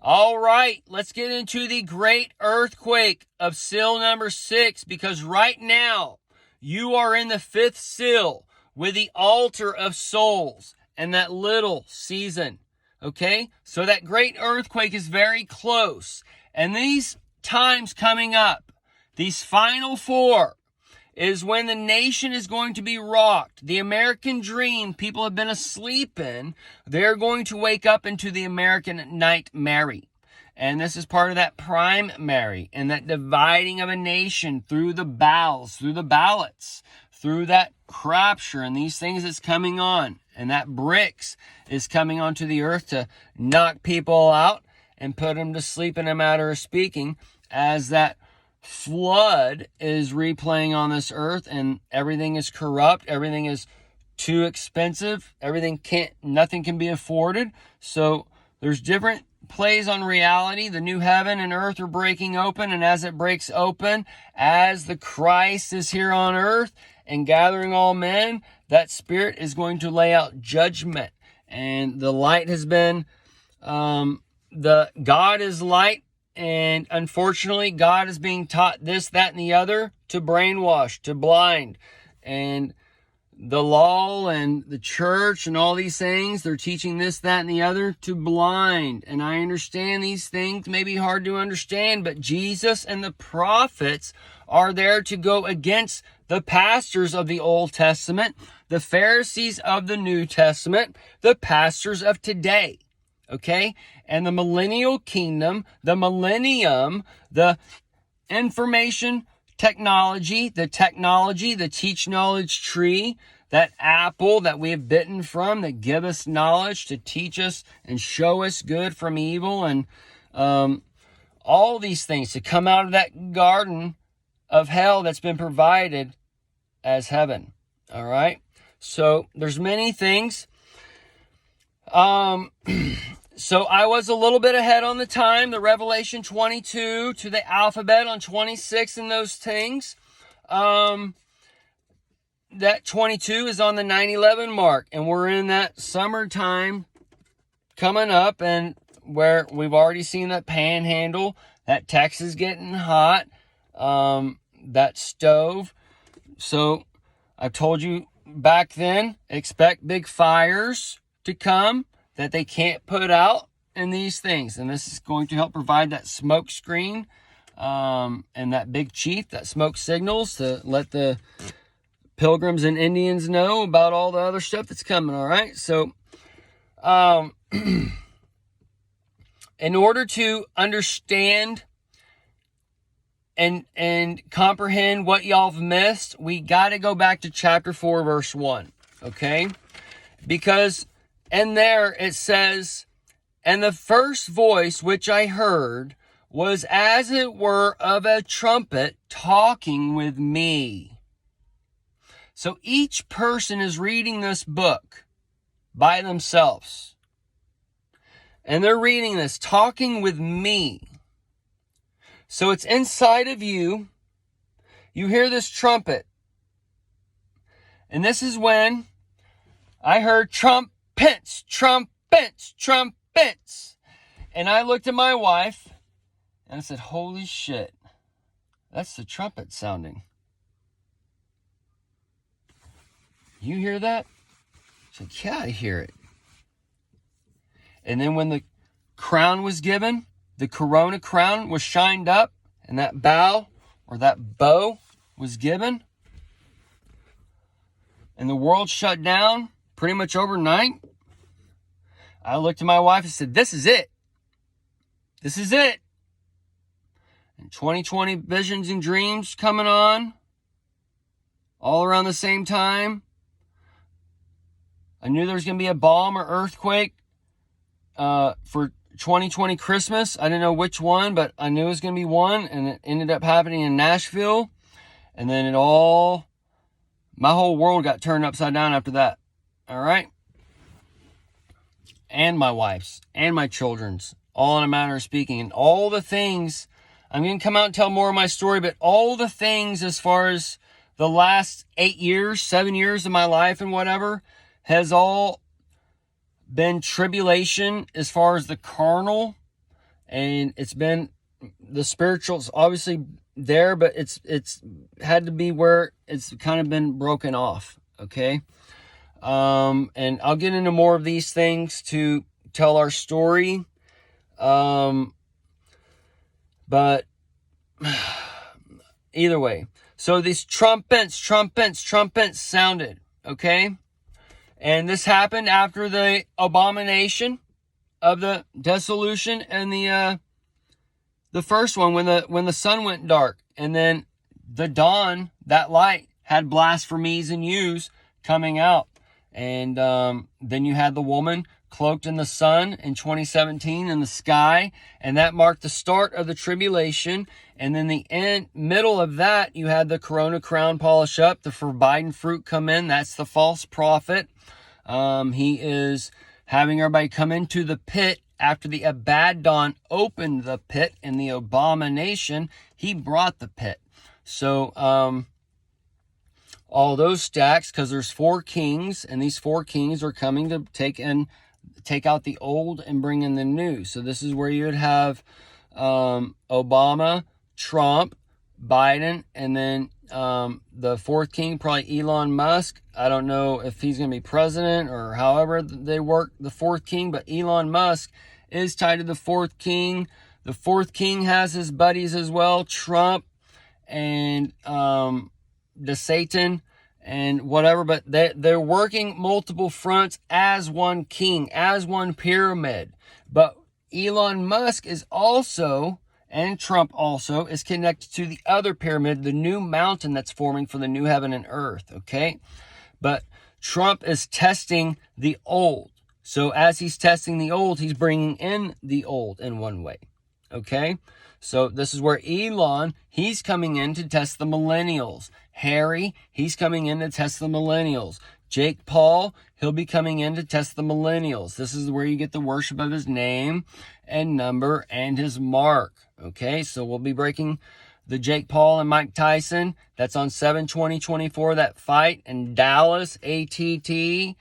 All right, let's get into the great earthquake of seal number 6, because right now you are in the 5th seal with the altar of souls and that little season. Okay, so that great earthquake is very close. And these times coming up, these final 4, is when the nation is going to be rocked. The American dream people have been asleep in, they're going to wake up into the American nightmare. And this is part of that primary and that dividing of a nation through the bowels, through the ballots, through that crapture and these things that's coming on. And that bricks is coming onto the earth to knock people out and put them to sleep, in a matter of speaking, as that flood is replaying on this earth, and everything is corrupt, everything is too expensive, nothing can be afforded. So there's different plays on reality. The new heaven and earth are breaking open, and as it breaks open, as the Christ is here on earth and gathering all men, that Spirit is going to lay out judgment. And the light has been, the God is light, and unfortunately God is being taught this, that, and the other to brainwash, to blind. And the law and the church and all these things, they're teaching this, that, and the other to blind. And I understand these things may be hard to understand, but Jesus and the prophets are there to go against the pastors of the Old Testament, the Pharisees of the New Testament, the pastors of today. Okay? And the millennial kingdom, the millennium, the information technology, the teach knowledge tree, that apple that we have bitten from, that give us knowledge to teach us and show us good from evil, and all these things to come out of that garden of hell that's been provided as heaven. All right. So there's many things. So I was a little bit ahead on the time, the Revelation 22 to the alphabet on 26 and those things. That 22 is on the 9/11 mark, and we're in that summertime coming up, and where we've already seen that panhandle, that Texas getting hot, that stove. So I've told you back then, expect big fires to come that they can't put out in these things. And this is going to help provide that smoke screen and that big chief, that smoke signals to let the pilgrims and Indians know about all the other stuff that's coming, all right? So in order to understand and comprehend what y'all have missed, we got to go back to chapter 4, verse 1, okay? Because in there it says, "And the first voice which I heard was as it were of a trumpet talking with me." So each person is reading this book by themselves. And they're reading this, talking with me. So it's inside of you. You hear this trumpet. And this is when I heard trumpets, trumpets, trumpets. And I looked at my wife and I said, holy shit, that's the trumpet sounding. You hear that? I said, yeah, I hear it. And then when the crown was given, the corona crown was shined up, and that bow or that bow was given, and the world shut down pretty much overnight, I looked at my wife and said, this is it. This is it. And 2020 visions and dreams coming on all around the same time. I knew there was going to be a bomb or earthquake for 2020 Christmas. I didn't know which one, but I knew it was going to be one, and it ended up happening in Nashville. And then my whole world got turned upside down after that. All right? And my wife's, and my children's, all in a manner of speaking. And all the things, I'm going to come out and tell more of my story, but all the things as far as the last 7 years of my life and whatever, has all been tribulation as far as the carnal And it's been, the spiritual's obviously there, but it's had to be where it's kind of been broken off, okay? And I'll get into more of these things to tell our story. But either way, so these trumpets sounded, okay? And this happened after the abomination of the dissolution and the first one, when the sun went dark, and then the dawn, that light had blasphemies and yous coming out. And then you had the woman cloaked in the sun in 2017 in the sky, and that marked the start of the tribulation. And then the middle of that, you had the corona crown polish up, the forbidden fruit come in. That's the false prophet. He is having everybody come into the pit after the Abaddon opened the pit in the abomination. He brought the pit. So all those stacks, because there's 4 kings, and these 4 kings are coming to take out the old and bring in the new. So this is where you would have Obama, Trump, Biden, and then the 4th king, probably Elon Musk. I don't know if he's going to be president or however they work the 4th king, but Elon Musk is tied to the 4th king. The 4th king has his buddies as well, Trump and the Satan and whatever, but they're working multiple fronts as one king, as one pyramid. But Elon Musk is also, and Trump also, is connected to the other pyramid, the new mountain that's forming for the new heaven and earth, okay? But Trump is testing the old. So as he's testing the old, he's bringing in the old in one way, okay? So this is where Elon, he's coming in to test the millennials. Harry, he's coming in to test the millennials. Jake Paul, he'll be coming in to test the millennials. This is where you get the worship of his name and number and his mark. Okay, so we'll be breaking the Jake Paul and Mike Tyson. That's on 7/20/24, that fight in Dallas, ATT.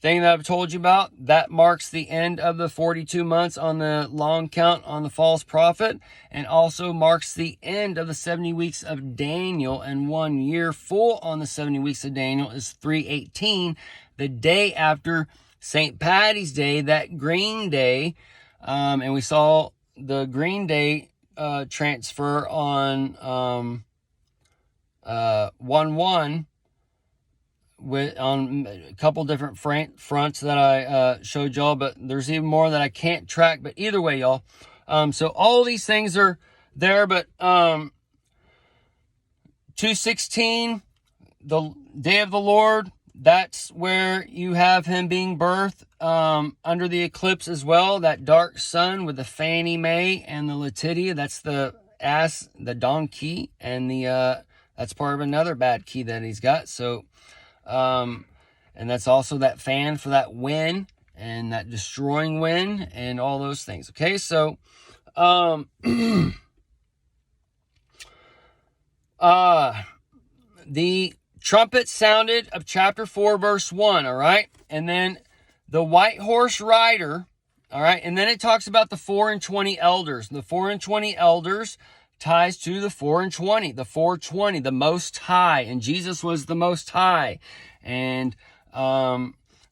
Thing that I've told you about, that marks the end of the 42 months on the long count on the false prophet, and also marks the end of the 70 weeks of Daniel, and 1 year full on the 70 weeks of Daniel is 3/18, the day after St. Patty's Day, that green day, and we saw the green day transfer on 1/1, on a couple different fronts that I showed y'all, but there's even more that I can't track. But either way, y'all, so all these things are there. But 2/16, the day of the Lord, that's where you have him being birthed under the eclipse as well. That dark sun with the Fannie Mae and the Latitia, that's the ass, the donkey, and the that's part of another bad key that he's got. So and that's also that fan for that wind and that destroying wind and all those things. Okay, so the trumpet sounded of chapter 4 verse 1, all right? And then the white horse rider, all right? And then it talks about the 4 and 20 elders. The 4 and 20 elders ties to the 4 and 20, the 420, the Most High, and Jesus was the Most High. And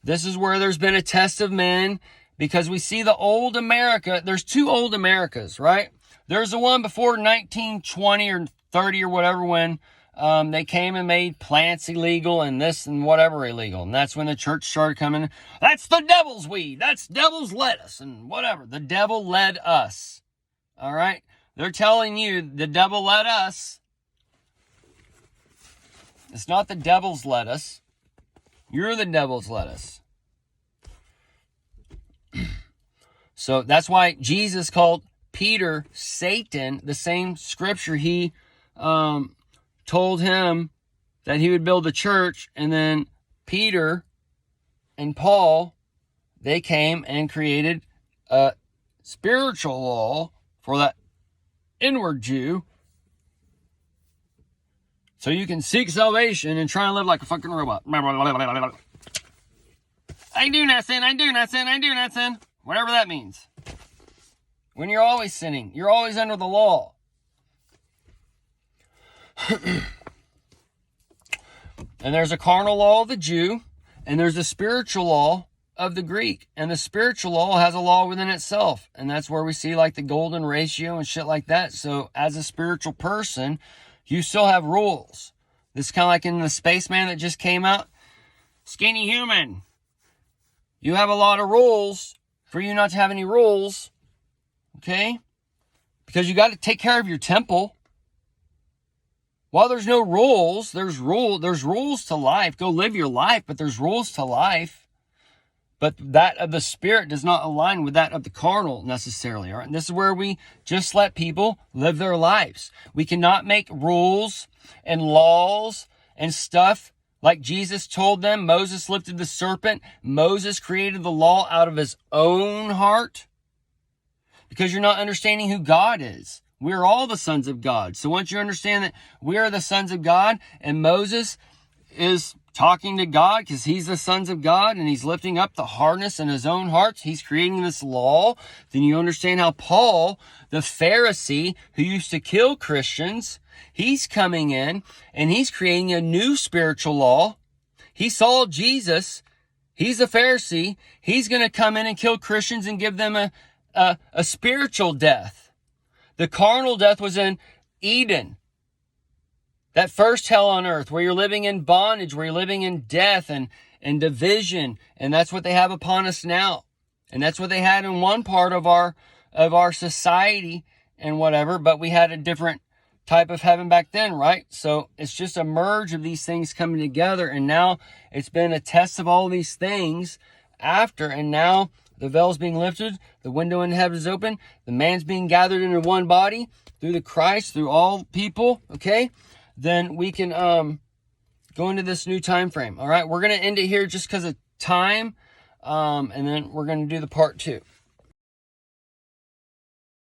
this is where there's been a test of men, because we see the old America. There's 2 old Americas, right? There's the one before 1920 or 30 or whatever, when they came and made plants illegal and this and whatever illegal. And that's when the church started coming. That's the devil's weed. That's devil's lettuce and whatever. The devil led us. All right? They're telling you the devil led us. It's not the devil's lettuce. You're the devil's lettuce. So that's why Jesus called Peter Satan. The same scripture, he told him that he would build a church, and then Peter and Paul, they came and created a spiritual law for that inward Jew, so you can seek salvation and try and live like a fucking robot. I do not sin, I do not sin, I do not sin. Whatever that means. when you're always sinning. You're always under the law. And there's a carnal law of the Jew, and there's a spiritual law of the Greek. And the spiritual law has a law within itself. And that's where we see like the golden ratio and shit like that. So as a spiritual person, you still have rules. This is kind of like in the Spaceman that just came out. Skinny human. You have a lot of rules for you not to have any rules. Okay? Because you got to take care of your temple. While there's no rules, there's rules to life. Go live your life, but there's rules to life. But that of the spirit does not align with that of the carnal necessarily. All right? And this is where we just let people live their lives. We cannot make rules and laws and stuff like Jesus told them. Moses lifted the serpent. Moses created the law out of his own heart. Because you're not understanding who God is. We're all the sons of God. So once you understand that we are the sons of God, and Moses is talking to God because he's the sons of God and he's lifting up the hardness in his own heart, he's creating this law, then you understand how Paul, the Pharisee who used to kill Christians, he's coming in and he's creating a new spiritual law. He saw Jesus. He's a Pharisee. He's going to come in and kill Christians and give them a spiritual death. The carnal death was in Eden. That first hell on earth where you're living in bondage, where you're living in death and division. And that's what they have upon us now. And that's what they had in one part of our society and whatever. But we had a different type of heaven back then, right? So it's just a merge of these things coming together. And now it's been a test of all these things after. And now the veil's being lifted. The window in heaven is open. The man's being gathered into one body through the Christ, through all people. Okay? Then we can go into this new time frame. All right? We're going to end it here just because of time. And then we're going to do the part 2.